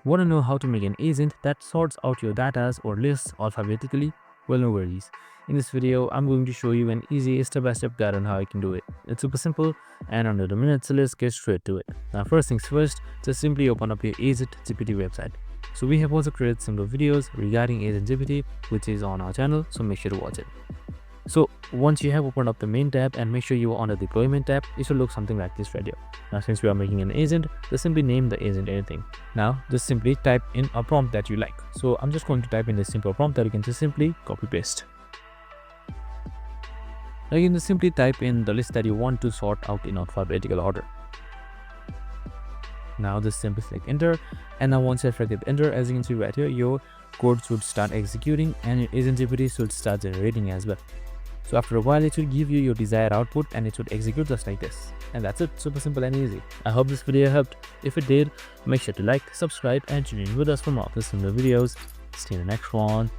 Want to know how to make an agent that sorts out your data or lists alphabetically? Well, no worries. In this video, I'm going to show you an easy step-by-step guide on how I can do it. It's super simple and under the minute, so let's get straight to it. Now, first things first, just simply open up your AgentGPT website. So we have also created similar videos regarding AgentGPT, which is on our channel, so make sure to watch it. So once you have opened up the main tab and make sure you are on the deployment tab, it should look something like this right here. Now since we are making an agent, just simply name the agent anything. Now just simply type in a prompt that you like. So I'm just going to type in this simple prompt that you can just simply copy paste. Now you can just simply type in the list that you want to sort out in alphabetical order. Now just simply click enter, and now once you have clicked enter, as you can see right here, your code should start executing and your AgentGPT should start generating as well. So after a while, it will give you your desired output and it should execute just like this. And that's it, super simple and easy. I hope this video helped. If it did, make sure to like, subscribe and tune in with us for more similar videos. See you in the next one.